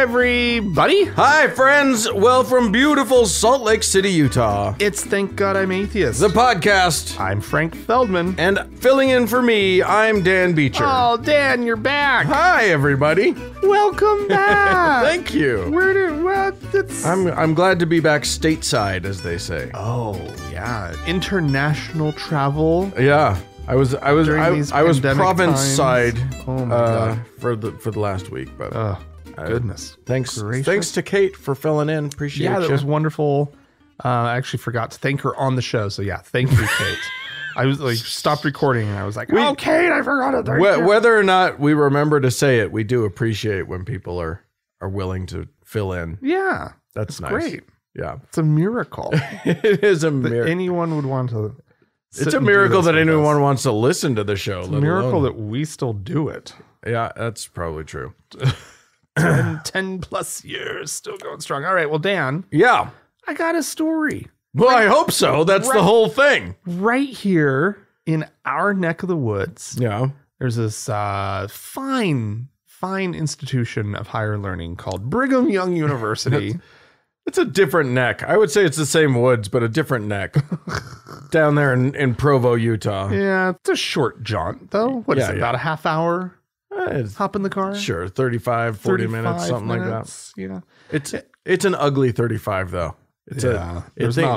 everybody. Hi, friends. Well, from beautiful Salt Lake City, Utah. It's Thank God I'm Atheist. The podcast. I'm Frank Feldman. And filling in for me, I'm Dan Beecher. Oh, Dan, you're back. Hi, everybody. Welcome back. Thank you. I'm glad to be back stateside, as they say. Oh, yeah. International travel. Yeah. I was province side oh my God. for the last week, but goodness. Thanks to Kate for filling in. Appreciate you. Yeah, that was wonderful. I actually forgot to thank her on the show, so yeah, thank you, Kate. I was like stopped recording and I was like, Kate, I forgot to thank you. Whether or not we remember to say it, we do appreciate when people are willing to fill in. Yeah, that's nice. Great. Yeah, it's a miracle. It is a miracle. Anyone would want to. It's a miracle that anyone wants to listen to the show. It's a miracle that we still do it. Yeah, that's probably true. 10 plus years, still going strong. All right, well, Dan. Yeah. I got a story. Well, I hope so. That's the whole thing. Right here in our neck of the woods. Yeah. There's this fine institution of higher learning called Brigham Young University. It's a different neck. I would say it's the same woods, but a different neck. Down there in Provo, Utah. Yeah, it's a short jaunt, though. What is it, about a half hour? Hop in the car? Sure, 35, 40 minutes, something like that. Yeah. It's an ugly 35, though.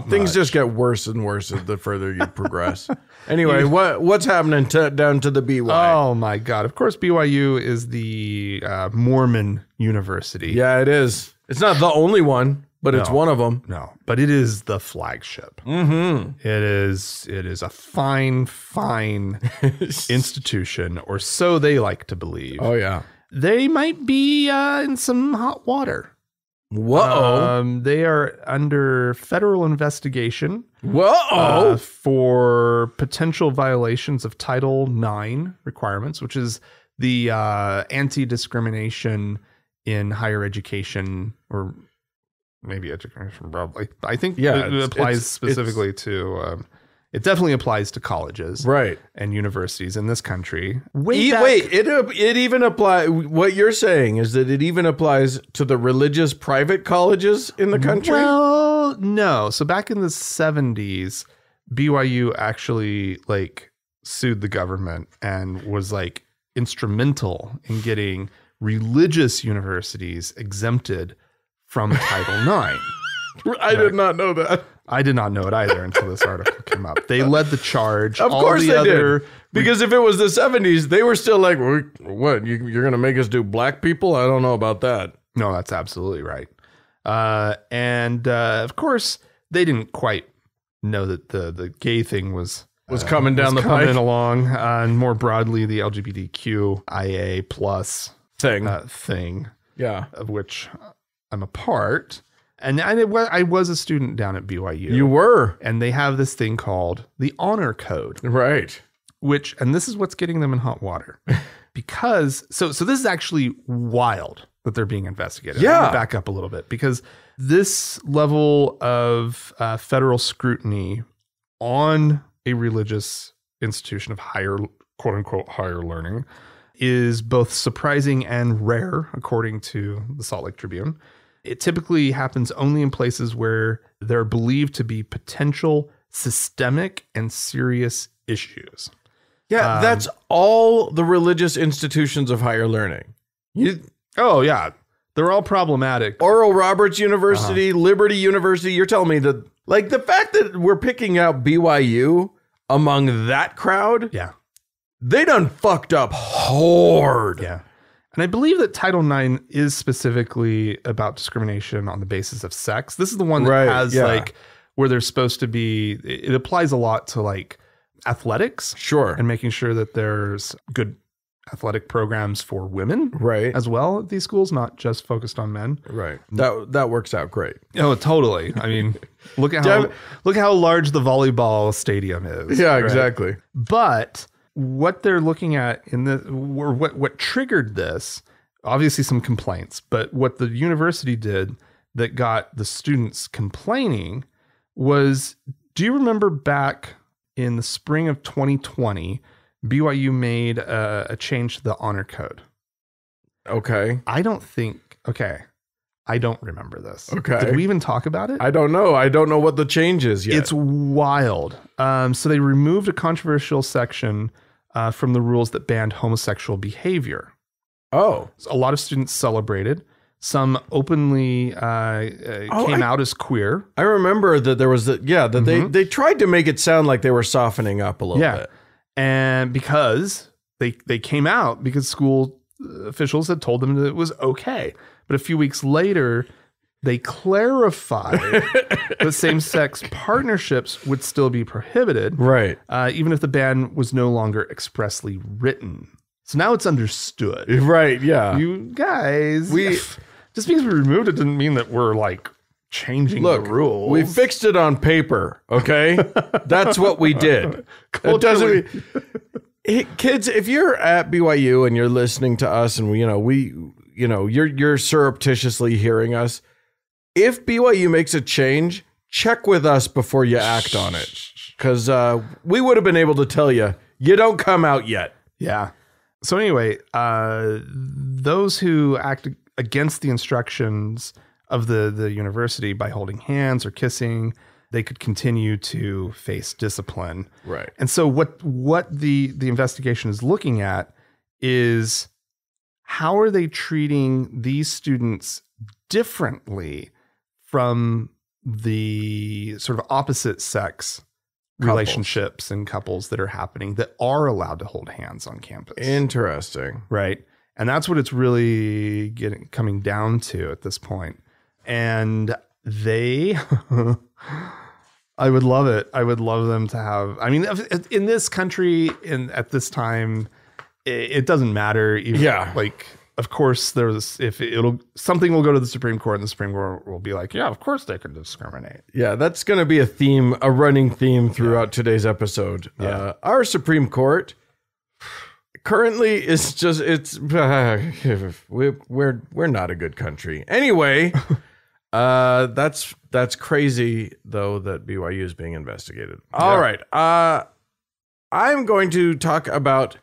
Things just get worse and worse the further you progress. Anyway, what's happening down to the BY? Oh, my God. Of course, BYU is the Mormon university. Yeah, it is. It's not the only one. But it's one of them. No, but it is the flagship. Mm-hmm. It is a fine institution, or so they like to believe. Oh, yeah. They might be in some hot water. Whoa. They are under federal investigation. Whoa. For potential violations of Title IX requirements, which is the anti-discrimination in higher education, or maybe education broadly. I think it applies specifically to, it definitely applies to colleges, right, and universities in this country. It even applies. What you're saying is that it even applies to the religious private colleges in the country? Well, no. So back in the 70s, BYU actually sued the government and was instrumental in getting religious universities exempted from Title IX. I did not know that. I did not know it either until this article came up. They led the charge. Of course they did. Because if it was the 70s, they were still like, what, you're going to make us do black people? I don't know about that. No, that's absolutely right. And of course, they didn't quite know that the gay thing was coming down the pipe. Coming along. And more broadly, the LGBTQIA plus thing. Yeah. Of which I'm a part. And I was a student down at BYU. You were. And they have this thing called the Honor Code. Right. And this is what's getting them in hot water. Because, so this is actually wild that they're being investigated. Yeah. I'm gonna back up a little bit, because this level of federal scrutiny on a religious institution of higher, quote unquote, higher learning is both surprising and rare, according to the Salt Lake Tribune. It typically happens only in places where they're believed to be potential systemic and serious issues. Yeah, that's all the religious institutions of higher learning. Oh, yeah. They're all problematic. Oral Roberts University, Liberty University. You're telling me that, the fact that we're picking out BYU among that crowd. Yeah. They done fucked up hard. Yeah. And I believe that Title IX is specifically about discrimination on the basis of sex. This is the one that has where there's supposed to be, it applies a lot to athletics. Sure. And making sure that there's good athletic programs for women. Right. As well at these schools, not just focused on men. Right. That works out great. Oh, totally. I mean, look at how large the volleyball stadium is. Yeah, exactly. But what they're looking at what triggered this, obviously some complaints, but what the university did that got the students complaining was, do you remember back in the spring of 2020, BYU made a change to the honor code? Okay. I don't think, okay. I don't remember this. Okay. Did we even talk about it? I don't know. I don't know what the change is yet. It's wild. So they removed a controversial section from the rules that banned homosexual behavior. Oh. So a lot of students celebrated. Some openly came out as queer. I remember that there was they tried to make it sound like they were softening up a little bit. And because they came out because school officials had told them that it was okay. But a few weeks later, they clarified that same-sex partnerships would still be prohibited. Right. Even if the ban was no longer expressly written. So now it's understood. Right, yeah. You guys, just because we removed it didn't mean that we're like changing the rules. We fixed it on paper, okay? That's what we did. It doesn't kids, if you're at BYU and you're listening to us and you're surreptitiously hearing us, if BYU makes a change, check with us before you act on it. Because we would have been able to tell you, you don't come out yet. Yeah. So anyway, those who act against the instructions of the university by holding hands or kissing, they could continue to face discipline. Right. And so what the investigation is looking at is how are they treating these students differently from the sort of opposite sex relationships and couples that are happening that are allowed to hold hands on campus. Interesting. Right. And that's what it's really coming down to at this point. And they, I would love it. I would love them to have, I mean, in this country at this time, it doesn't matter. Even, like, of course, something will go to the Supreme Court and the Supreme Court will be like, yeah, of course they can discriminate. Yeah, that's going to be a running theme throughout today's episode. Yeah. Our Supreme Court currently is just, we're not a good country. Anyway, that's crazy though that BYU is being investigated. All right. I'm going to talk about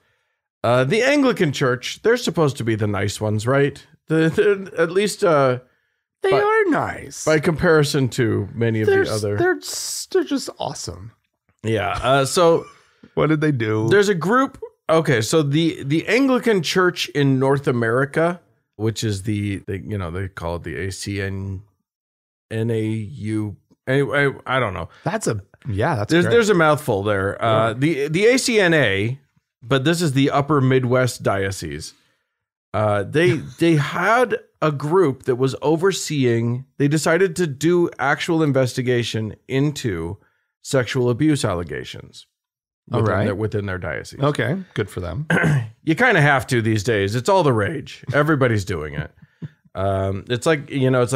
the Anglican Church. They're supposed to be the nice ones, right? At least they are nice by comparison to many of the other. They're just awesome. Yeah. So what did they do? There's a group. Okay, so the Anglican Church in North America, which is they call it the ACNAU. Anyway, I don't know. That's there's a mouthful there. The ACNA, but this is the Upper Midwest Diocese. They had a group that was overseeing. They decided to do actual investigation into sexual abuse allegations. Within their diocese. Okay, good for them. You kind of have to these days. It's all the rage. Everybody's doing it. It's like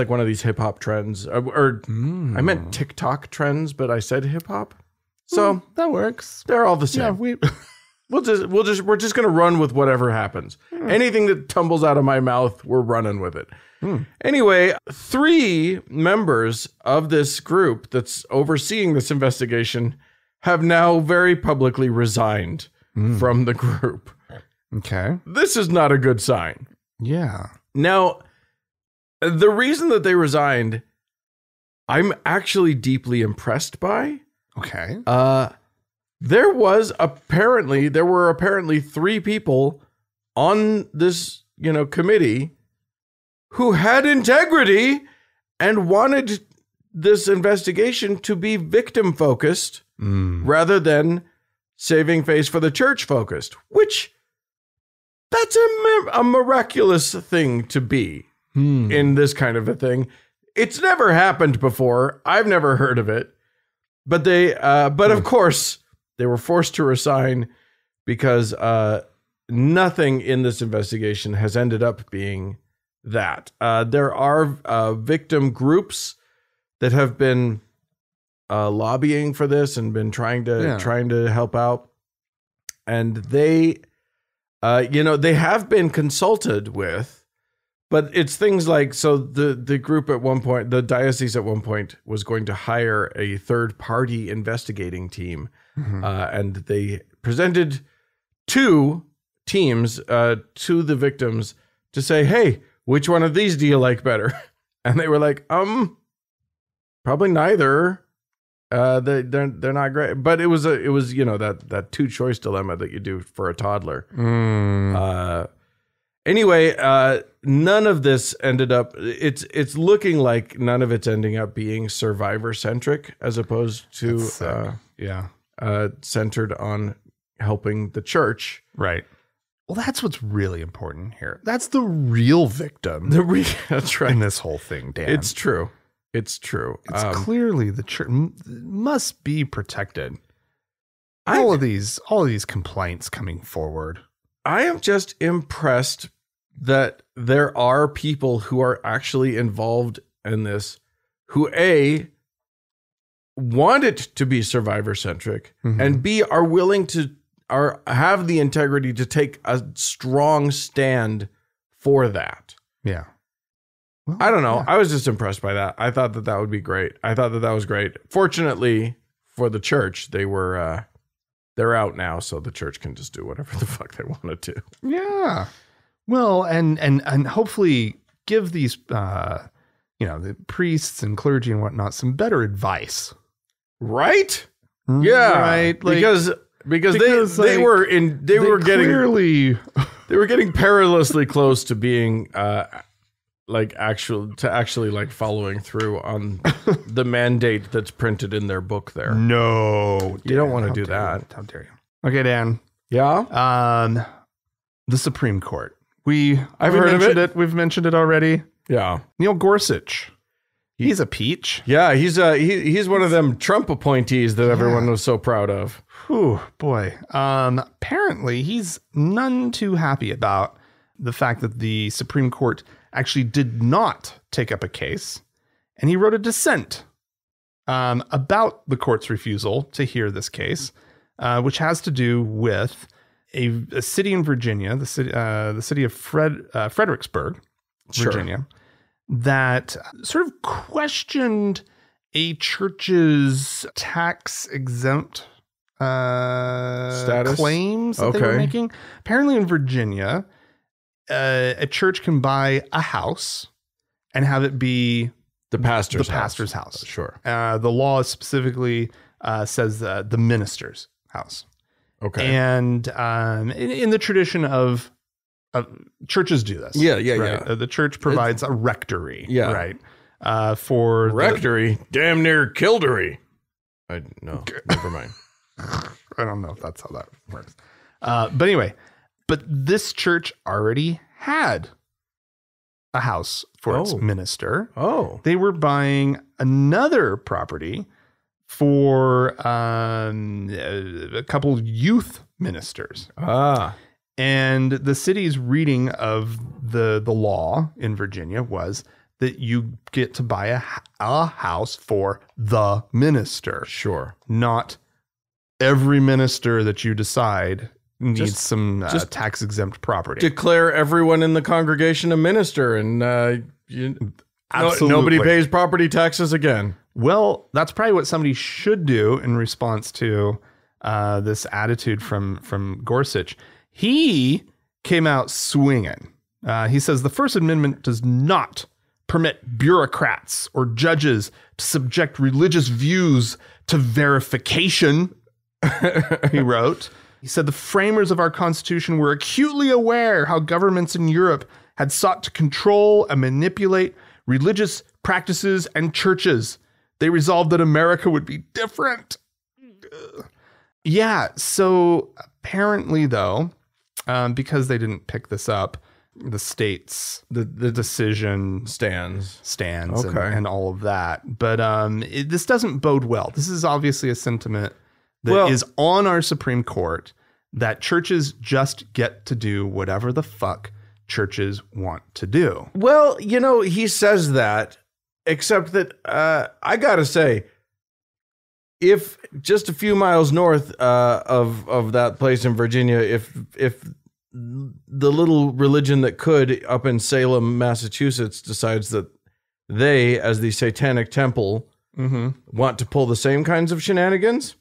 one of these hip hop trends. I meant TikTok trends, but I said hip hop. So that works. They're all the same. Yeah, we're just gonna run with whatever happens. Anything that tumbles out of my mouth, we're running with it. Anyway, 3 members of this group that's overseeing this investigation have now very publicly resigned from the group. Okay. This is not a good sign. Yeah. Now, the reason that they resigned, I'm actually deeply impressed by. Okay. There were apparently 3 people on this, committee who had integrity and wanted this investigation to be victim focused rather than saving face for the church focused, which that's a miraculous thing to be in this kind of a thing. It's never happened before. I've never heard of it, but of course they were forced to resign because nothing in this investigation has ended up being that. There are victim groups that have been lobbying for this and been trying to help out, and they have been consulted with, but it's things like, so the group at one point, the diocese at one point was going to hire a third party investigating team, and they presented 2 teams to the victims to say, hey, which one of these do you like better? And they were like, probably neither. They're not great. But it was that two choice dilemma that you do for a toddler. Anyway, none of this ended up. It's looking like none of it's ending up being survivor centric as opposed to centered on helping the church. Right. Well, that's what's really important here. That's the real victim. That's right. In this whole thing, Dan. It's true. It's true. It's clearly the church must be protected. All of these complaints coming forward. I am just impressed that there are people who are actually involved in this who want it to be survivor centric, and B, are willing to have the integrity to take a strong stand for that. Yeah. Well, I don't know. Yeah. I was just impressed by that. I thought that would be great. I thought that was great. Fortunately for the church, they're out now, so the church can just do whatever the fuck they want to do. Yeah. Well, and hopefully give these the priests and clergy and whatnot some better advice. Right? Yeah. Right. Like, because they were getting perilously close to being actually following through on the mandate that's printed in their book there. No, you don't want to do that. How dare you? Okay, Dan. Yeah. The Supreme Court. I've heard of it. We've mentioned it already. Yeah. Neil Gorsuch. He's a peach. Yeah, he's one of them Trump appointees that everyone was so proud of. Whew, boy. Apparently he's none too happy about the fact that the Supreme Court actually did not take up a case, and he wrote a dissent about the court's refusal to hear this case, which has to do with a city in Virginia, the city of Fredericksburg, Virginia, that sort of questioned a church's tax exempt claims that they were making. Apparently in Virginia, a church can buy a house and have it be the pastor's house. Sure. The law specifically says the minister's house. Okay. And in the tradition of churches do this. Yeah. The church provides a rectory. Yeah. Right. For rectory, damn near kildery. No, never mind. I don't know if that's how that works. But anyway, this church already had a house for its minister. Oh. They were buying another property for a couple youth ministers. And the city's reading of the law in Virginia was that you get to buy a house for the minister. Sure. Not every minister that you decide needs some tax exempt property. Declare everyone in the congregation a minister, and nobody pays property taxes again. Well, that's probably what somebody should do in response to this attitude from Gorsuch. He came out swinging. He says the First Amendment does not permit bureaucrats or judges to subject religious views to verification. He wrote. He said the framers of our Constitution were acutely aware how governments in Europe had sought to control and manipulate religious practices and churches. They resolved that America would be different. Yeah, so apparently, though, because they didn't pick this up, the states, the decision stands and all of that. But this doesn't bode well. This is obviously a sentiment that is on our Supreme Court, that churches just get to do whatever the fuck churches want to do. Well, he says that, except that I gotta say, if just a few miles north of that place in Virginia, if the little religion that could up in Salem, Massachusetts, decides that they, as the Satanic Temple, want to pull the same kinds of shenanigans,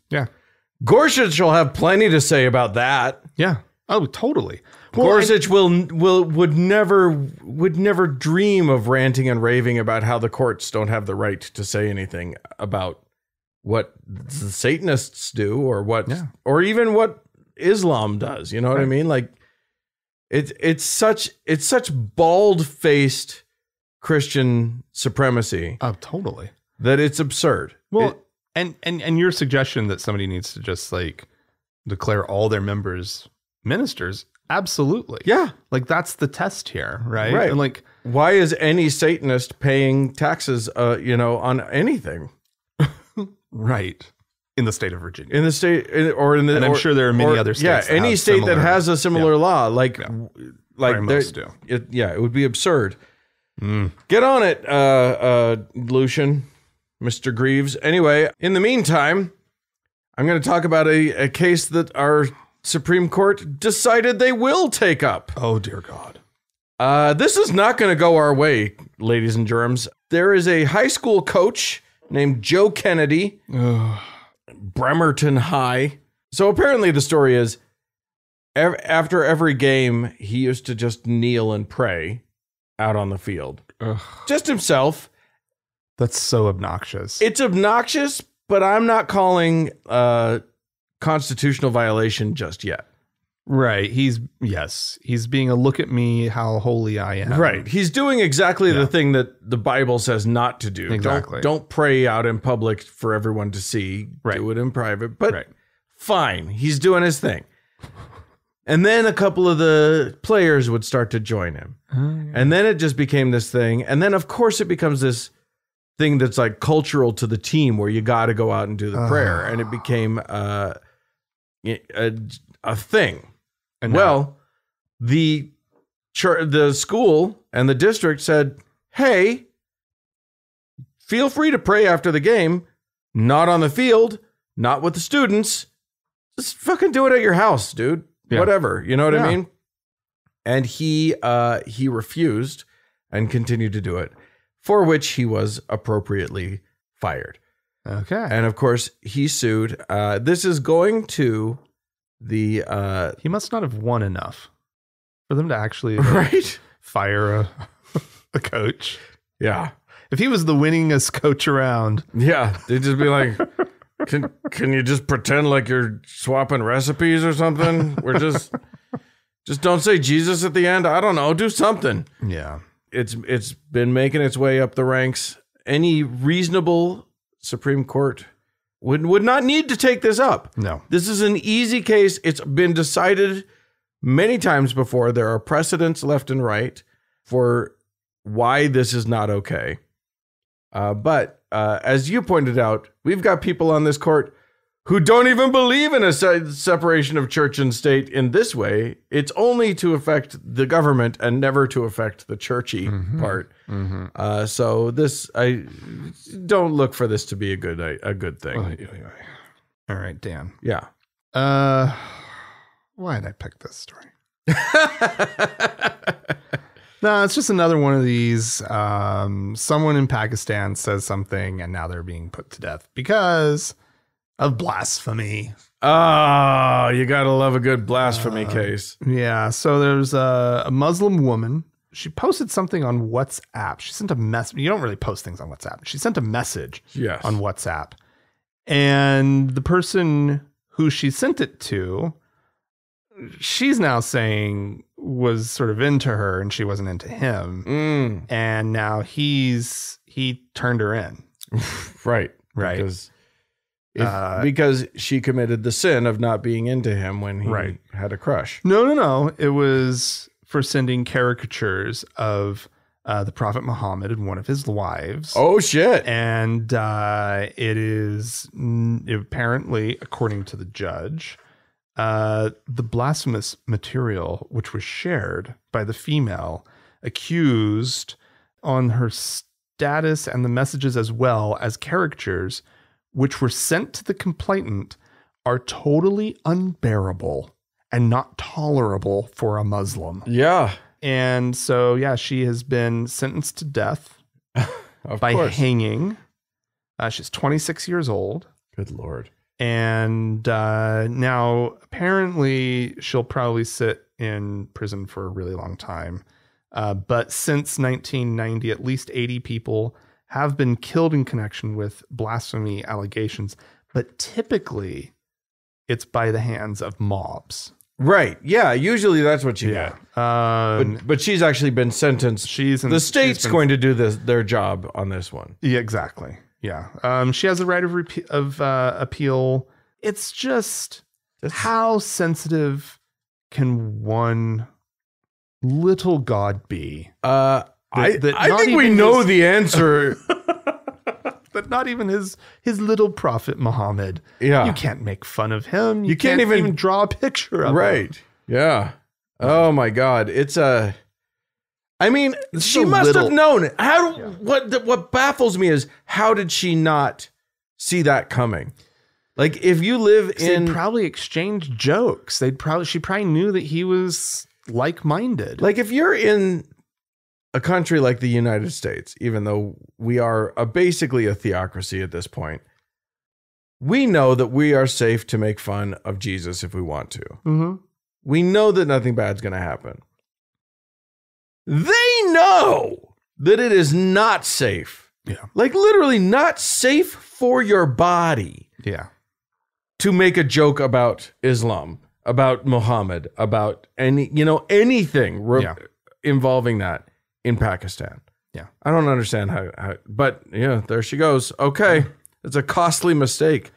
Gorsuch will have plenty to say about that. Yeah. Oh, totally. Well, Gorsuch would never would never dream of ranting and raving about how the courts don't have the right to say anything about what the Satanists do or even what Islam does. You know what I mean? Like it's such bald-faced Christian supremacy. Oh, totally. That it's absurd. Well, and your suggestion that somebody needs to just like declare all their members ministers, absolutely. Yeah. Like that's the test here, right? Right. And like, why is any Satanist paying taxes on anything? Right. In the state of Virginia. In the state and I'm sure there are many other states. Yeah, any state that has a similar law, like most do. It would be absurd. Get on it, Lucian, Mr. Greaves. Anyway, in the meantime, I'm going to talk about a case that our Supreme Court decided they will take up. Oh, dear God. This is not going to go our way, ladies and germs. There is a high school coach named Joe Kennedy, Bremerton High. So apparently the story is after every game, he used to just kneel and pray out on the field. Just himself. That's so obnoxious. It's obnoxious, but I'm not calling constitutional violation just yet. Right. He's being a look at me, how holy I am. Right. He's doing exactly the thing that the Bible says not to do. Exactly. Don't pray out in public for everyone to see. Right. Do it in private. But fine. He's doing his thing. And then a couple of the players would start to join him. And then it just became this thing. And then, of course, it becomes this thing that's like cultural to the team where you got to go out and do the prayer. And it became a thing. And the school and the district said, hey, feel free to pray after the game, not on the field, not with the students. Just fucking do it at your house, dude. Yeah. Whatever. You know what I mean? And he refused and continued to do it, for which he was appropriately fired. Okay. And of course, he sued. This is going to the... he must not have won enough for them to actually fire a coach. Yeah. If he was the winningest coach around. Yeah. They'd just be like, can you just pretend like you're swapping recipes or something? We're just don't say Jesus at the end. I don't know. Do something. Yeah. It's been making its way up the ranks. Any reasonable Supreme Court would not need to take this up. No. This is an easy case. It's been decided many times before. There are precedents left and right for why this is not okay. But as you pointed out, we've got people on this court who don't even believe in a separation of church and state in this way. It's only to affect the government and never to affect the churchy part. Mm-hmm. So I don't look for this to be a good thing. All right, Dan. Yeah. Why did I pick this story? No, it's just another one of these. Someone in Pakistan says something and now they're being put to death because of blasphemy. Oh, you got to love a good blasphemy case. Yeah. So there's a Muslim woman. She posted something on WhatsApp. She sent a message. You don't really post things on WhatsApp. She sent a message on WhatsApp. And the person who she sent it to, she's now saying was sort of into her and she wasn't into him. And now he turned her in. Right. Right. Because she committed the sin of not being into him when he had a crush. No. It was for sending caricatures of the Prophet Muhammad and one of his wives. Oh, shit. And it is apparently, according to the judge, the blasphemous material, which was shared by the female accused on her status and the messages as well as caricatures, which were sent to the complainant, are totally unbearable and not tolerable for a Muslim. Yeah. And so, she has been sentenced to death by hanging. She's 26 years old. Good Lord. And now apparently she'll probably sit in prison for a really long time. But since 1990, at least 80 people have been killed in connection with blasphemy allegations. But typically, it's by the hands of mobs. Right. Yeah. Usually that's what you get. But she's actually been sentenced. The state's going to do their job on this one. Yeah, exactly. Yeah. She has a right of appeal. It's just how sensitive can one little God be? I think we know the answer. But not even his little prophet Muhammad. Yeah. You can't make fun of him. You can't even draw a picture of him. Right. Yeah. Oh my God. She must have known. What baffles me is, how did she not see that coming? Like, if you live in... They'd probably exchange jokes. She probably knew that he was like-minded. Like, if you're in a country like the United States, even though we are basically a theocracy at this point, we know that we are safe to make fun of Jesus if we want to. Mm-hmm. We know that nothing bad's going to happen. They know that it is not safe. Yeah. Like, literally not safe for your body. Yeah. To make a joke about Islam, about Muhammad, about anything involving that in Pakistan. Yeah. I don't understand how, but yeah, there she goes. Okay. It's a costly mistake.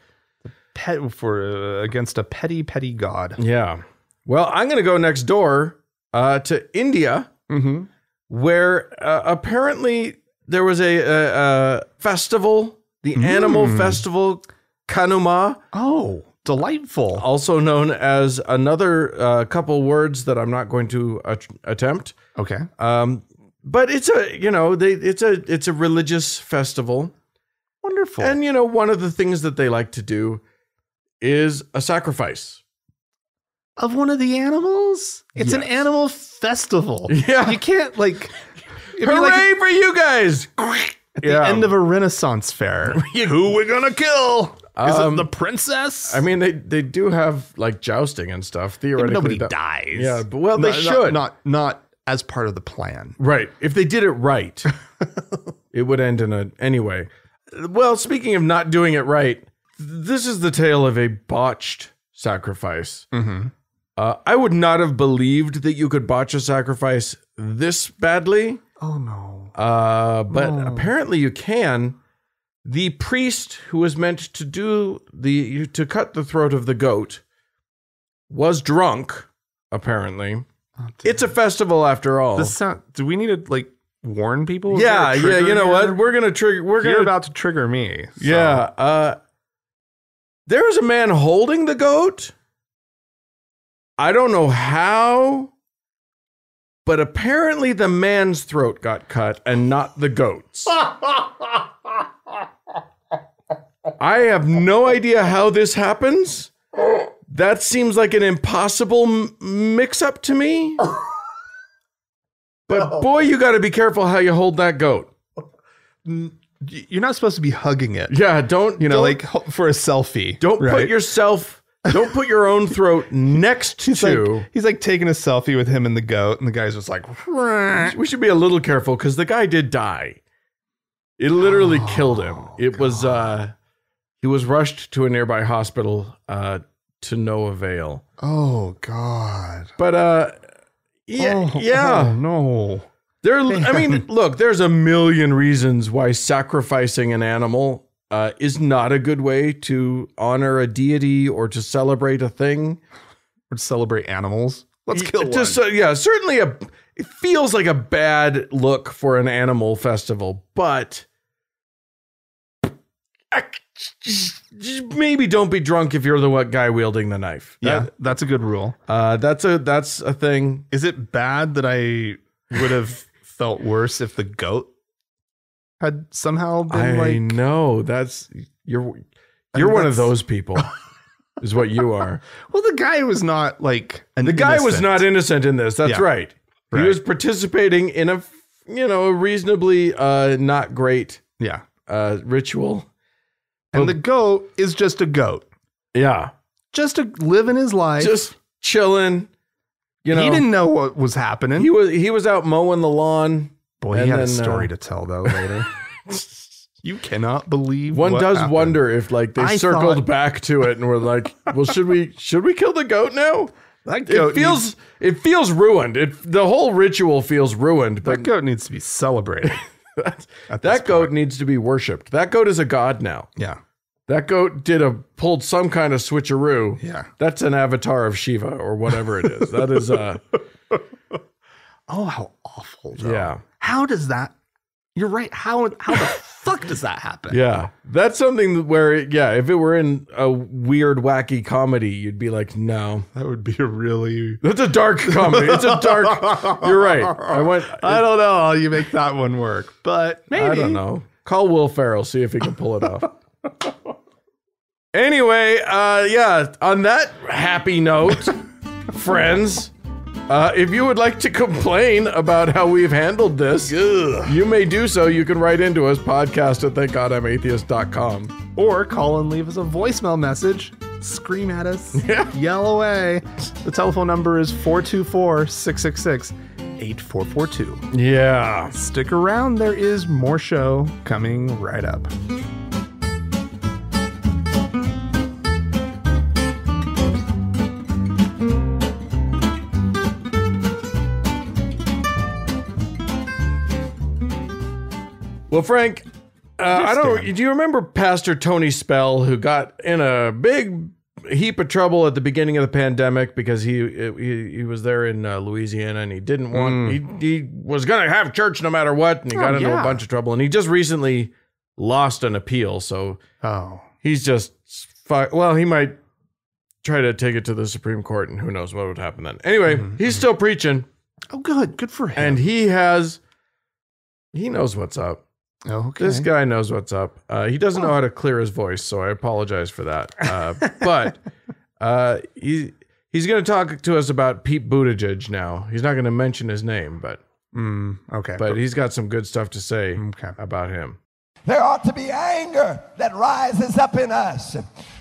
Against a petty God. Yeah. Well, I'm going to go next door to India, where apparently there was a festival, the animal festival, Kanuma. Oh, delightful. Also known as another couple words that I'm not going to attempt. Okay. But it's a religious festival. Wonderful. And one of the things that they like to do is a sacrifice of one of the animals. It's an animal festival. Yeah. You can't hooray for you guys. At the end of a Renaissance fair. Who we gonna kill? Is it the princess? I mean, they do have like jousting and stuff. Theoretically, nobody dies. Yeah, but they should not as part of the plan. Right. If they did it right, it would end in anyway. Well, speaking of not doing it right, this is the tale of a botched sacrifice. Mm-hmm. I would not have believed that you could botch a sacrifice this badly. Oh no. But apparently you can. The priest who was meant to cut the throat of the goat was drunk, apparently. Oh, it's a festival after all. Do we need to warn people? Yeah. You know what? We're gonna trigger. You're about to trigger me. So. Yeah. There was a man holding the goat. I don't know how, but apparently the man's throat got cut and not the goat's. I have no idea how this happens. That seems like an impossible mix-up to me. But boy, you got to be careful how you hold that goat. You're not supposed to be hugging it. Yeah, don't for a selfie. Don't put your own throat next to. He's like taking a selfie with him and the goat, and the guy's just like. We should be a little careful because the guy did die. It literally killed him. It was. He was rushed to a nearby hospital to no avail. Oh God! But yeah. Oh, no. Look, there's a million reasons why sacrificing an animal is not a good way to honor a deity or to celebrate a thing. Or to celebrate animals. Let's kill one. Certainly it feels like a bad look for an animal festival, but just maybe don't be drunk if you're the guy wielding the knife. That's a good rule. That's a thing. Is it bad that I would have felt worse if the goat had somehow been I know you're one of those people. Is what you are. Well, the guy was not was not innocent in this. That's right. He was participating in a reasonably not great ritual. And the goat is just a goat. Yeah. Just living his life. Just chilling, you know, he didn't know what was happening. He was out mowing the lawn. Boy, he had a story to tell though later. You cannot believe one what does happened. wonder if like they circled back to it and were like, well, should we kill the goat now? That goat it feels ruined. The whole ritual feels ruined. But that goat needs to be celebrated. that goat needs to be worshipped. That goat is a god now. Yeah. That goat pulled some kind of switcheroo. Yeah. That's an avatar of Shiva or whatever it is. That is Oh, how awful. Though. Yeah. How does that? You're right. How the fuck does that happen? Yeah. That's something where, if it were in a weird, wacky comedy, you'd be like, no. That would be That's a dark comedy. It's a dark. You're right. I don't know how you make that one work, but maybe. I don't know. Call Will Ferrell, see if he can pull it off. Anyway, on that happy note, friends, if you would like to complain about how we've handled this, you may do so. You can write into us, podcast@thankgodimatheist.com. Or call and leave us a voicemail message. Scream at us. Yeah. Yell away. The telephone number is 424-666-8442. Yeah. Stick around. There is more show coming right up. Well, Frank, do you remember Pastor Tony Spell, who got in a big heap of trouble at the beginning of the pandemic because he was there in Louisiana and he didn't want, he was going to have church no matter what, and he got into a bunch of trouble, and he just recently lost an appeal, so he's just, he might try to take it to the Supreme Court, and who knows what would happen then. Anyway, he's still preaching. Oh, good for him. And he knows what's up. Okay. This guy knows what's up. He doesn't know how to clear his voice, so I apologize for that. But he's going to talk to us about Pete Buttigieg now. He's not going to mention his name, but okay. But he's got some good stuff to say about him. There ought to be anger that rises up in us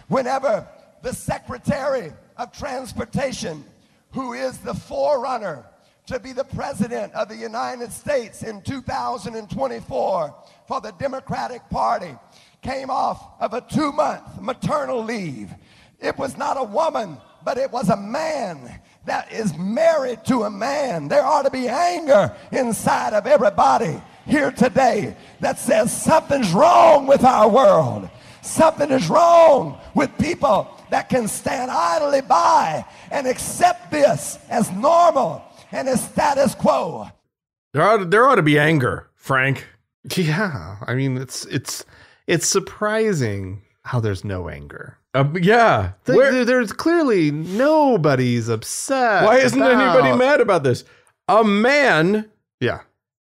whenever the Secretary of Transportation, who is the forerunner to be the President of the United States in 2024 for the Democratic Party, came off of a 2-month maternal leave. It was not a woman, but it was a man that is married to a man. There ought to be anger inside of everybody here today that says something's wrong with our world. Something is wrong with people that can stand idly by and accept this as normal and as status quo. There ought to be anger, Frank. Yeah, I mean it's surprising how there's no anger. Yeah, there's clearly nobody's upset. Why isn't anybody mad about this? A man,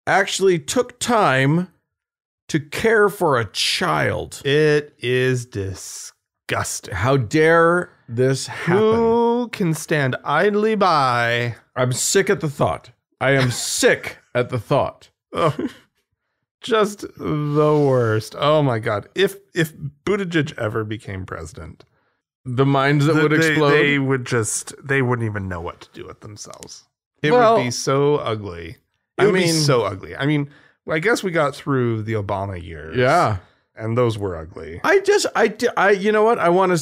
actually took time to care for a child. It is disgusting. How dare this happen? Who can stand idly by? I'm sick at the thought. I am sick at the thought. Oh, just the worst. Oh my God. If Buttigieg ever became president, the minds that would explode, they wouldn't even know what to do with themselves. It would be so ugly. It would be so ugly. I mean, I guess we got through the Obama years. Yeah. And those were ugly. You know what? I want to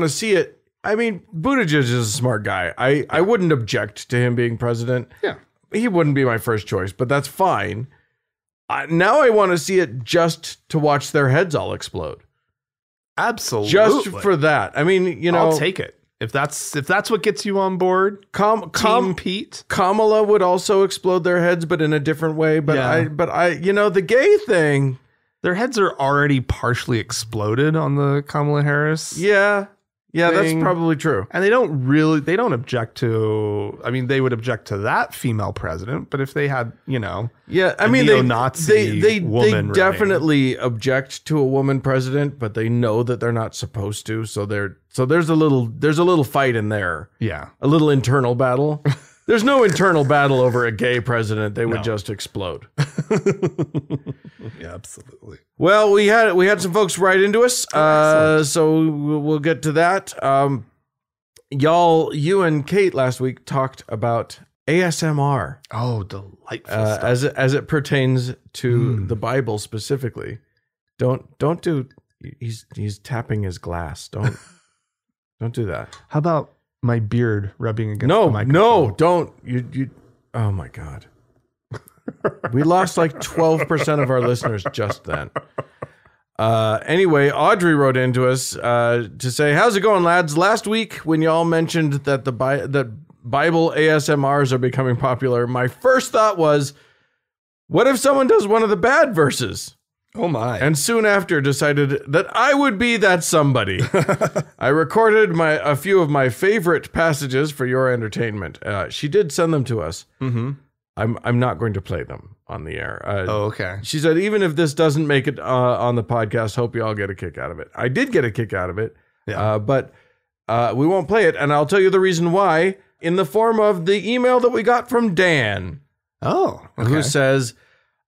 see it. I mean, Buttigieg is a smart guy. I wouldn't object to him being president. Yeah. He wouldn't be my first choice, but that's fine. Now I want to see it just to watch their heads all explode. Absolutely. Just for that. I mean, I'll take it. If that's what gets you on board, Team Pete. Kamala would also explode their heads, but in a different way. But the gay thing, their heads are already partially exploded on the Kamala Harris. Yeah, that's probably true. And they don't object to. I mean, they would object to that female president, but if they had, neo-Nazi they definitely object to a woman president, but they know that they're not supposed to. So there's a little fight in there. Yeah, a little internal battle. There's no internal battle over a gay president. They would just explode. Yeah, absolutely. Well, we had some folks write into us, so we'll get to that. y'all, you and Kate last week talked about ASMR. Oh, delightful stuff. As it pertains to the Bible specifically. Don't do. He's tapping his glass. Don't do that. How about my beard rubbing against the No, microphone? don't. You. Oh my God. We lost like 12% of our listeners just then. Anyway, Audrey wrote into us to say, "How's it going, lads? Last week when y'all mentioned that that Bible ASMRs are becoming popular, my first thought was, what if someone does one of the bad verses? Oh my. And soon after decided that I would be that somebody. I recorded a few of my favorite passages for your entertainment. She did send them to us. Mm-hmm. I'm not going to play them on the air. Okay. She said, even if this doesn't make it on the podcast, hope you all get a kick out of it. I did get a kick out of it, but we won't play it. And I'll tell you the reason why in the form of the email that we got from Dan. Oh, okay. Who says,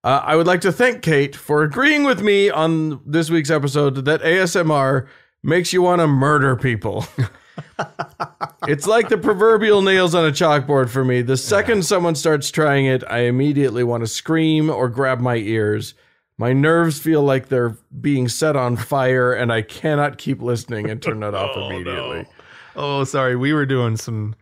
I would like to thank Kate for agreeing with me on this week's episode that ASMR makes you want to murder people. It's like the proverbial nails on a chalkboard for me. The second someone starts trying it, I immediately want to scream or grab my ears. My nerves feel like they're being set on fire, and I cannot keep listening and turn it off immediately. No. Oh, sorry. We were doing some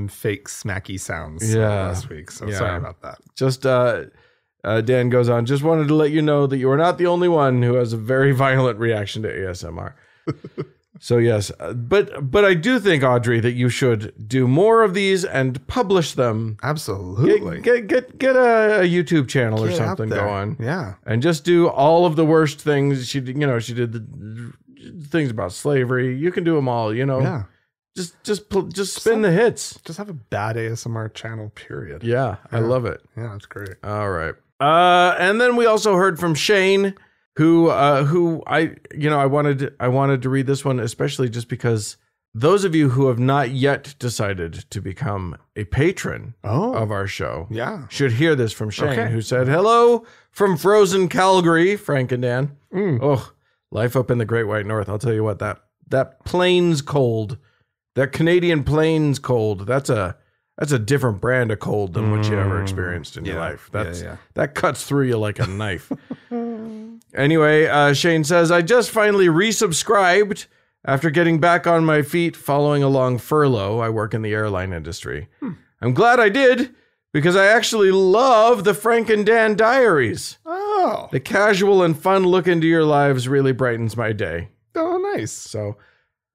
fake smacky sounds last week, so sorry about that. Just Dan goes on, just wanted to let you know that you are not the only one who has a very violent reaction to ASMR. So yes, but I do think, Audrey, that you should do more of these and publish them. Absolutely. Get a YouTube channel or something going. Yeah. And just do all of the worst things. She did the things about slavery. You can do them all, Yeah. Just spin the hits. Just have a bad ASMR channel, period. Yeah, I love it. Yeah, that's great. All right. And then we also heard from Shane, who I wanted to read this one, especially just because those of you who have not yet decided to become a patron of our show should hear this from Shane, who said, "Hello from frozen Calgary, Frank and Dan. Oh, life up in the Great White North. I'll tell you what, that plains cold, that Canadian plains cold, that's a different brand of cold than what you ever experienced in your life. That cuts through you like a knife." Anyway, Shane says, "I just finally resubscribed after getting back on my feet following a long furlough. I work in the airline industry. I'm glad I did, because I actually love the Frank and Dan Diaries. Oh. The casual and fun look into your lives really brightens my day." Oh, nice. So,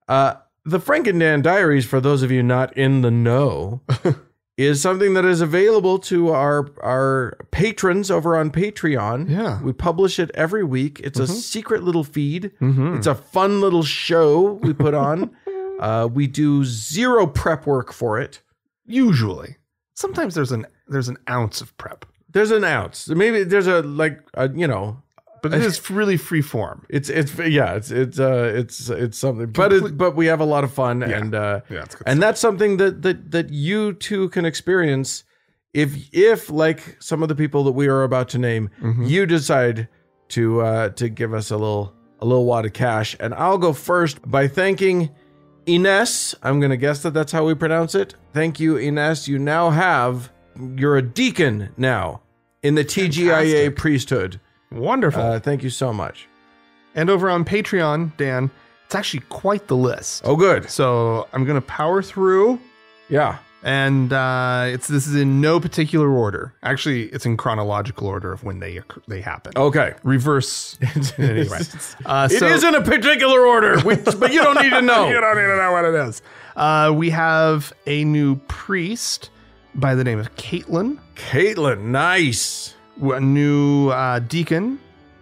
the Frank and Dan Diaries, for those of you not in the know, is something that is available to our patrons over on Patreon. Yeah. We publish it every week. It's a secret little feed. It's a fun little show we put on. We do zero prep work for it. Usually. Sometimes there's an ounce of prep. There's an ounce. Maybe there's but it is really free form. It's something, but we have a lot of fun, and it's good and that's something that you too can experience if like some of the people that we are about to name, you decide to give us a little wad of cash. And I'll go first by thanking Ines. I'm gonna guess that's how we pronounce it. Thank you, Ines. You're a deacon now in the TGIA priesthood. Wonderful. Thank you so much. And over on Patreon, Dan, it's actually quite the list. Oh, good. So I'm going to power through. Yeah. And this is in no particular order. Actually, it's in chronological order of when they happen. Okay. Reverse. Anyway. It is in a particular order, but you don't need to know. You don't need to know what it is. We have a new priest by the name of Caitlin. Caitlin, nice. A new deacon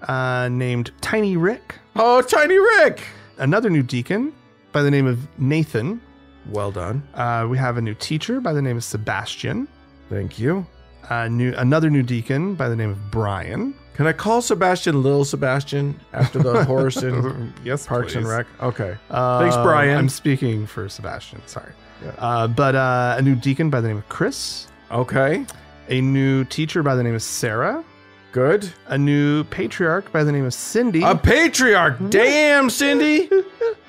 named Tiny Rick. Oh, Tiny Rick. Another new deacon by the name of Nathan. Well done. We have a new teacher by the name of Sebastian. Thank you. Another new deacon by the name of Brian. Can I call Sebastian Little Sebastian after the horse in yes, Parks please. and Rec? Okay. Thanks, Brian. I'm speaking for Sebastian. Sorry. Yeah. But a new deacon by the name of Chris. Okay. A new teacher by the name of Sarah. Good. A new patriarch by the name of Cindy. A patriarch. Damn, Cindy.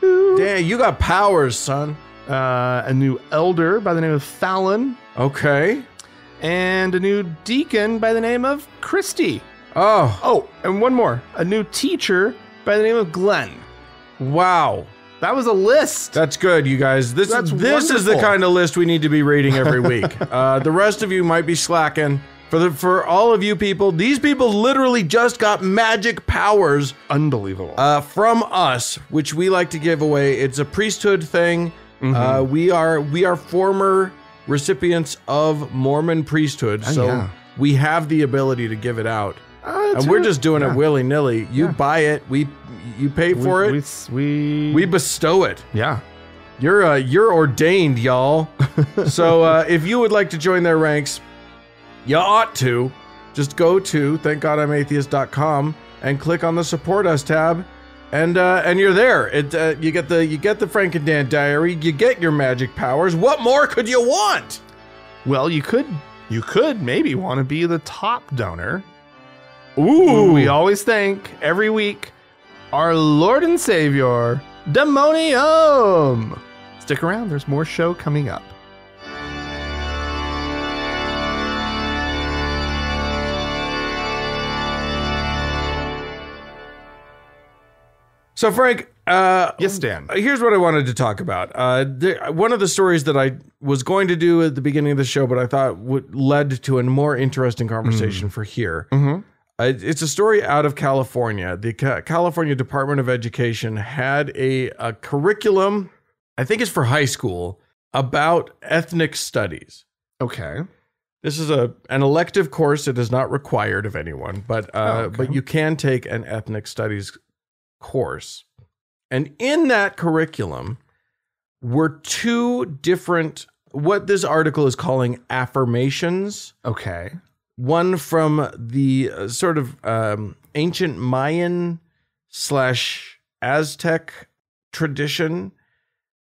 Damn, you got powers, son. a new elder by the name of Fallon, Okay. and a new deacon by the name of Christy. Oh, Oh, and one more. A new teacher by the name of Glenn. wow. That was a list. That's good, you guys. This That's is the wonderful. kind of list we need to be reading every week. The rest of you might be slacking. For all of you people, these people literally just got magic powers Unbelievable. from us, which we like to give away. It's a priesthood thing. We are former recipients of Mormon priesthood, so yeah. we have the ability to give it out. And That's we're right. just doing it willy nilly. You buy it, you pay for it, we bestow it. yeah. You're ordained, y'all. So if you would like to join their ranks, you ought to. Just go to thankgodimatheist.com and click on the Support Us tab, and you're there. You get the Frank and Dan Diary. You get your magic powers. What more could you want? Well, you could maybe want to be the top donor. Ooh, We always thank every week our Lord and Savior, Demonium. Stick around, there's more show coming up. So Frank, Yes, Dan. here's what I wanted to talk about. One of the stories that I was going to do at the beginning of the show, but I thought led to a more interesting conversation for here. It's a story out of California. The California Department of Education had a curriculum, I think it's for high school, about ethnic studies. Okay. This is an elective course. It is not required of anyone, but you can take an ethnic studies course. And in that curriculum were two different, what this article is calling affirmations. Okay. One from the sort of ancient Mayan / Aztec tradition,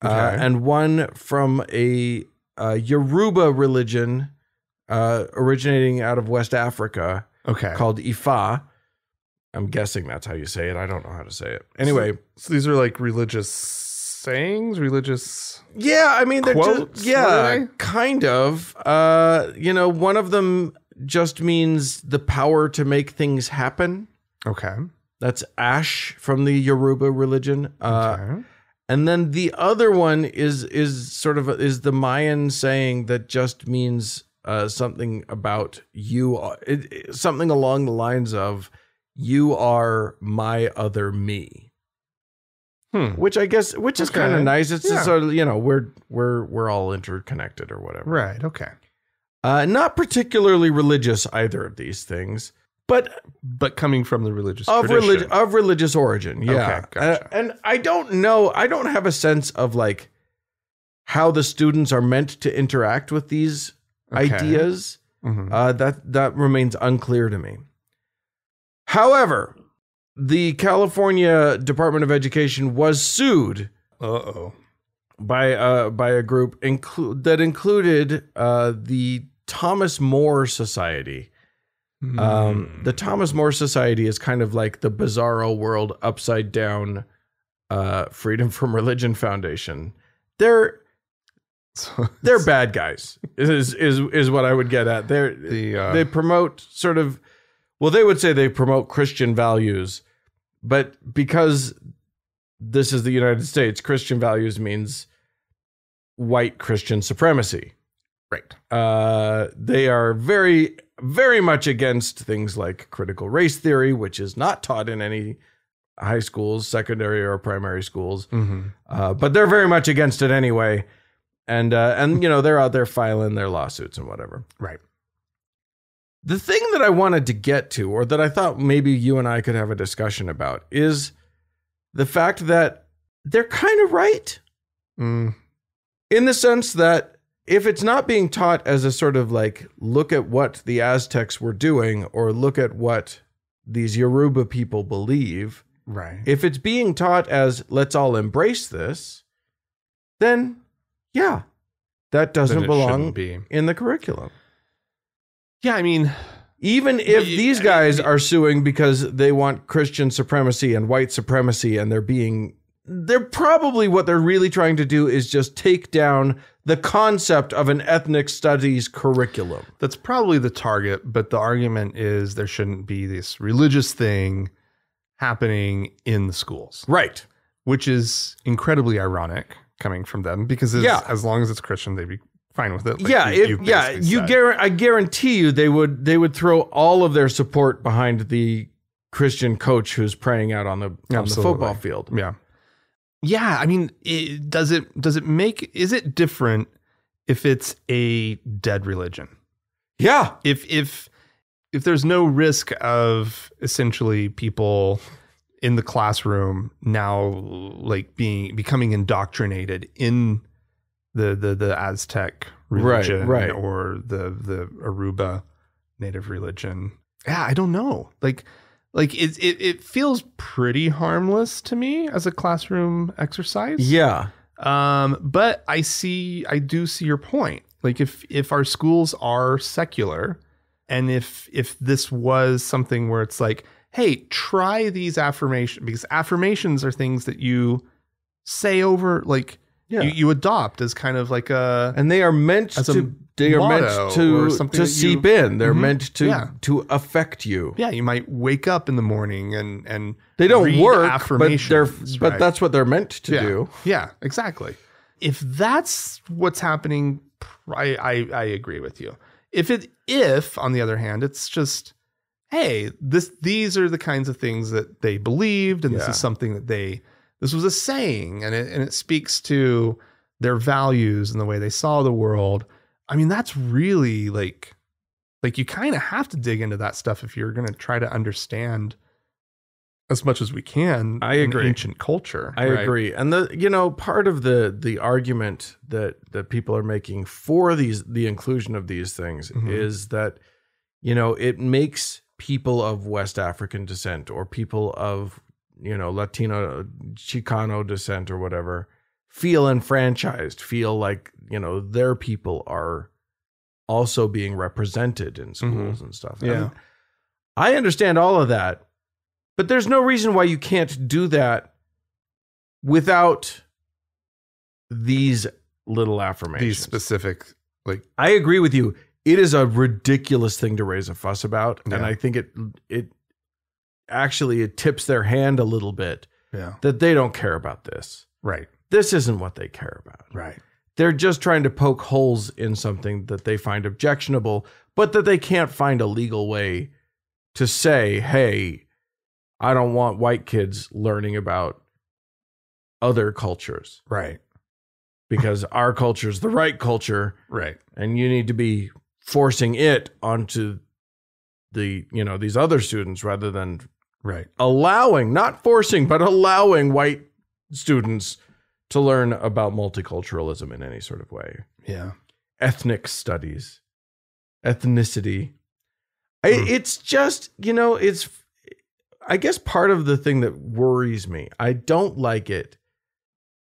and one from a Yoruba religion originating out of West Africa Okay. called Ifa. I'm guessing that's how you say it. I don't know how to say it. Anyway. So these are like religious sayings, religious. Yeah, I mean, they're Quotes, just, are they? kind of. One of them just means the power to make things happen. Okay. That's Ash from the Yoruba religion. Okay. And then the other one is the Mayan saying that just means something about you, something along the lines of "you are my other me," which is kind of nice. It's just sort of, we're all interconnected or whatever. Right. Okay. Not particularly religious, either of these things, but coming from the religious of tradition. religious origin. Yeah. Okay, gotcha. And I don't know. I don't have a sense of like how the students are meant to interact with these ideas. That remains unclear to me. However, the California Department of Education was sued by a group that included the Thomas More Society. The Thomas More Society is kind of like the Bizarro World upside down Freedom from Religion Foundation. They're bad guys. Is what I would get at. They promote sort of, well, they would say they promote Christian values, but because this is the United States, Christian values means white Christian supremacy. Right. They are very, very much against things like critical race theory, which is not taught in any high schools, secondary or primary schools. But they're very much against it anyway. And they're out there filing their lawsuits and whatever. Right. The thing that I wanted to get to, or that I thought maybe you and I could have a discussion about, is the fact that they're kind of right. In the sense that if it's not being taught as a sort of like, look at what the Aztecs were doing, or look at what these Yoruba people believe, Right. if it's being taught as, let's all embrace this, then yeah, that doesn't Then it belong shouldn't be. in the curriculum. Yeah, I mean, Even if these guys are suing because they want Christian supremacy and white supremacy, and they're being they're probably what they're really trying to do is just take down the concept of an ethnic studies curriculum. That's probably the target, but the argument is there shouldn't be this religious thing happening in the schools. Right. Which is incredibly ironic coming from them because as long as it's Christian, they'd be fine with it. Like I guarantee you they would throw all of their support behind the Christian coach who's praying out on the football field. Yeah. Yeah, I mean, is it different if it's a dead religion? Yeah. If there's no risk of essentially people in the classroom now like becoming indoctrinated in the Aztec religion or the Aruba native religion. Yeah, I don't know. Like it feels pretty harmless to me as a classroom exercise. Yeah. But I do see your point. Like if our schools are secular and if this was something where it's like, hey, try these affirmations, because affirmations are things that you say over, like you adopt as kind of like and they are meant to seep in. They're meant to affect you. Yeah, you might wake up in the morning and they don't work, affirmations, but that's what they're meant to do. Yeah, exactly. If that's what's happening, I agree with you. If on the other hand, it's just, hey, these are the kinds of things that they believed, and this is something that this was a saying, and it speaks to their values and the way they saw the world. I mean, that's really like you kind of have to dig into that stuff if you're going to try to understand as much as we can. I agree. Ancient culture. I agree. And part of the argument that people are making for the inclusion of these things is that, it makes people of West African descent or people of, Latino, Chicano descent or whatever, feel enfranchised, feel like, their people are also being represented in schools and stuff. Yeah. And I understand all of that, but there's no reason why you can't do that without these little affirmations. These specific, like, I agree with you. It is a ridiculous thing to raise a fuss about. Yeah. And I think it tips their hand a little bit that they don't care about this. Right. This isn't what they care about. Right. They're just trying to poke holes in something that they find objectionable, but that they can't find a legal way to say, hey, I don't want white kids learning about other cultures. Right. Because our culture is the right culture. Right. And you need to be forcing it onto these other students rather than allowing, not forcing, but allowing white students to learn about multiculturalism in any sort of way. Yeah. Ethnic studies, ethnicity. It's just, it's, I guess part of the thing that worries me, I don't like it.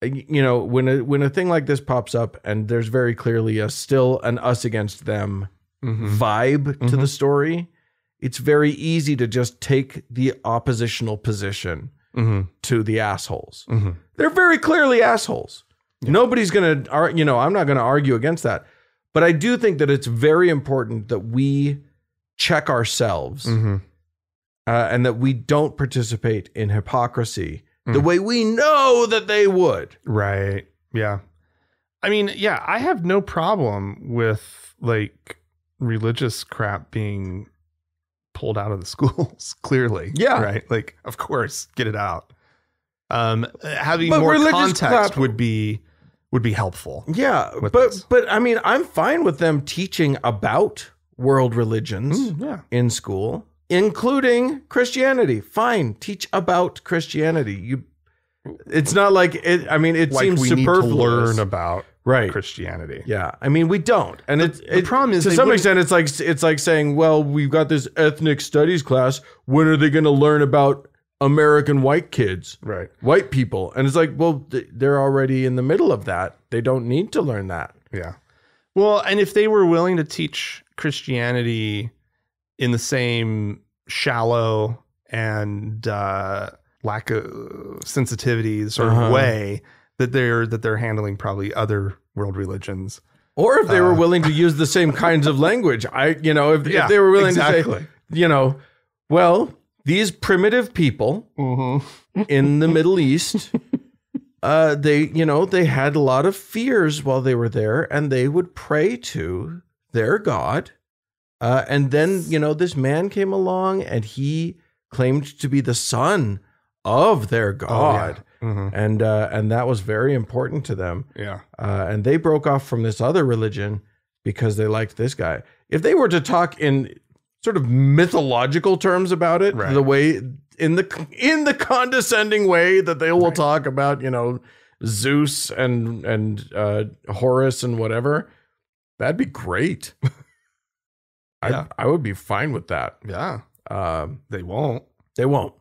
When a thing like this pops up and there's very clearly still an us against them vibe to the story, it's very easy to just take the oppositional position to the assholes. They're very clearly assholes. Yeah. Nobody's going to, I'm not going to argue against that. But I do think that it's very important that we check ourselves and that we don't participate in hypocrisy the way we know that they would. Right. Yeah. I mean, yeah, I have no problem with like religious crap being pulled out of the schools, clearly. Yeah. Right. Like, of course, get it out. Having but more context would be helpful. Yeah. But I mean, I'm fine with them teaching about world religions in school, including Christianity. Fine. Teach about Christianity. It's not like it. I mean, it like seems we superfluous. Need to learn about Christianity. Yeah. I mean, we don't. And the problem is to some extent, it's like saying, well, we've got this ethnic studies class. When are they going to learn about American white kids? Right. White people. And it's like, well, they're already in the middle of that. They don't need to learn that. Yeah. Well, and if they were willing to teach Christianity in the same shallow and lack of sensitivity sort of way that they're handling probably other world religions. Or if they were willing to use the same kinds of language, if they were willing to say, well, these primitive people in the Middle East, they had a lot of fears while they were there, and they would pray to their God. And then, this man came along and he claimed to be the son of their God. And that was very important to them. Yeah. And they broke off from this other religion because they liked this guy. If they were to talk in sort of mythological terms about it, the way in the condescending way that they will talk about, Zeus and Horus and whatever, that'd be great. I would be fine with that. Yeah. They won't. They won't.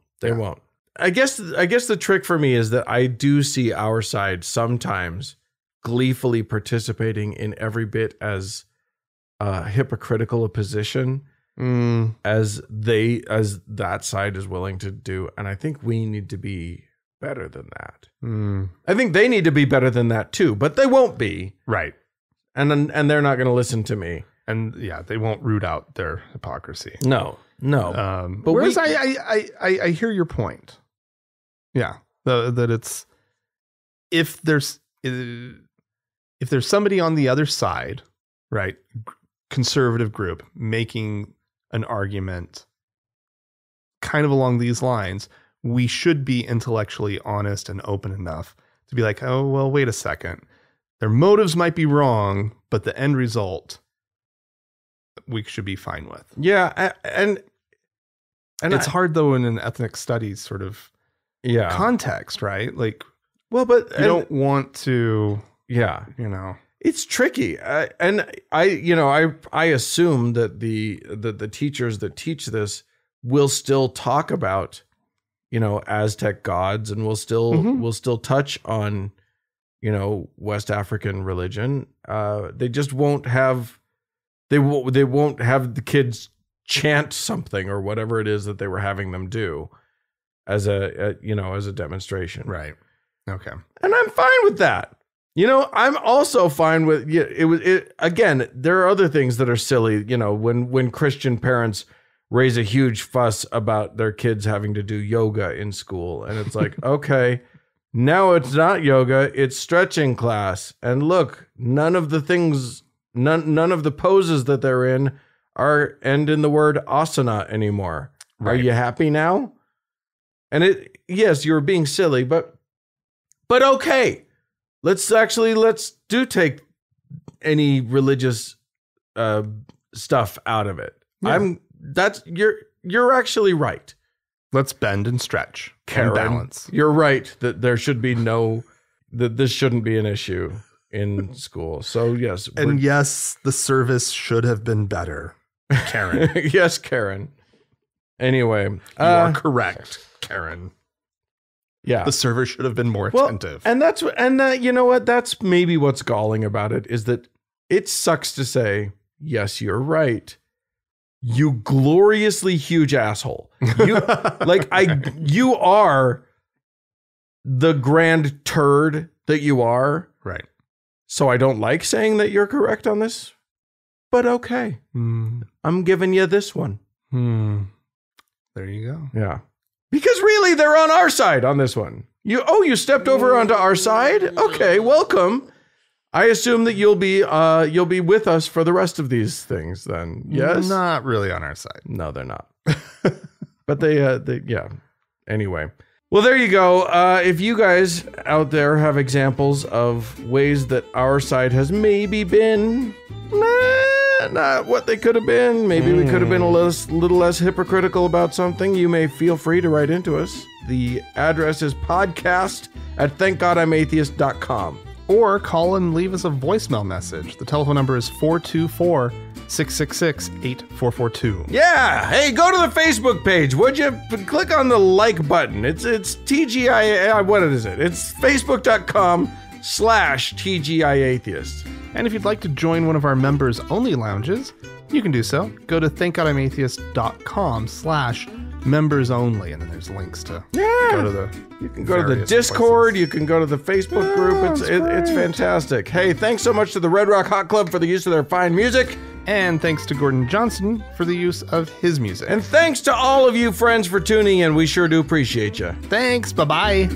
I guess the trick for me is that I do see our side sometimes gleefully participating in every bit as hypocritical a position as that side is willing to do. And I think we need to be better than that. I think they need to be better than that too, but they won't be. Right. And they're not going to listen to me. And they won't root out their hypocrisy. No. But whereas I hear your point. Yeah. That it's, if there's somebody on the other side, right, conservative group making an argument kind of along these lines, we should be intellectually honest and open enough to be like, oh, well, wait a second. Their motives might be wrong, but the end result we should be fine with. Yeah. And it's hard though in an ethnic studies sort of context, right? Like, well, but you don't want to, it's tricky. And I assume that the teachers that teach this will still talk about, Aztec gods, and will still touch on, West African religion. They just won't have, they won't have the kids chant something or whatever it is that they were having them do as a demonstration. Right. Okay. And I'm fine with that. I'm also fine with again, there are other things that are silly, when Christian parents raise a huge fuss about their kids having to do yoga in school. And it's like, okay, now it's not yoga, it's stretching class. And look, none of the poses that they're in end in the word asana anymore. Right. Are you happy now? And yes, you're being silly, but okay. Let's take any religious stuff out of it. Yeah. You're actually right. Let's bend and stretch. Karen, and balance. You're right that there should be that this shouldn't be an issue in school. So yes. And yes, the service should have been better. Karen. Yes, Karen. Anyway. You are correct, Karen. Yeah. The server should have been more attentive. And you know what? That's maybe what's galling about it, is that it sucks to say, yes, you're right. You gloriously huge asshole. You are the grand turd that you are. Right. So I don't like saying that you're correct on this, but okay. I'm giving you this one. There you go. Yeah. Because really, they're on our side on this one. You stepped over onto our side? Okay, welcome. I assume that you'll be with us for the rest of these things then. Yes? Not really on our side. No, they're not. But they yeah. Anyway. Well, there you go. If you guys out there have examples of ways that our side has maybe been not what they could have been, maybe we could have been a little less hypocritical about something, you may feel free to write into us. The address is podcast@thankgodimatheist.com. Or call and leave us a voicemail message. The telephone number is 424-666-8442. Yeah. Hey, go to the Facebook page, would you? Click on the like button. It's TGI. What is it? It's facebook.com/TGIAtheist. And if you'd like to join one of our members-only lounges, you can do so. Go to thankgodimatheist.com/ members only, and then there's links to go to the. You can go to the various Discord. places. You can go to the Facebook group. It's fantastic. Hey, thanks so much to the Red Rock Hot Club for the use of their fine music. And thanks to Gordon Johnson for the use of his music. And thanks to all of you friends for tuning in. We sure do appreciate you. Thanks. Bye-bye.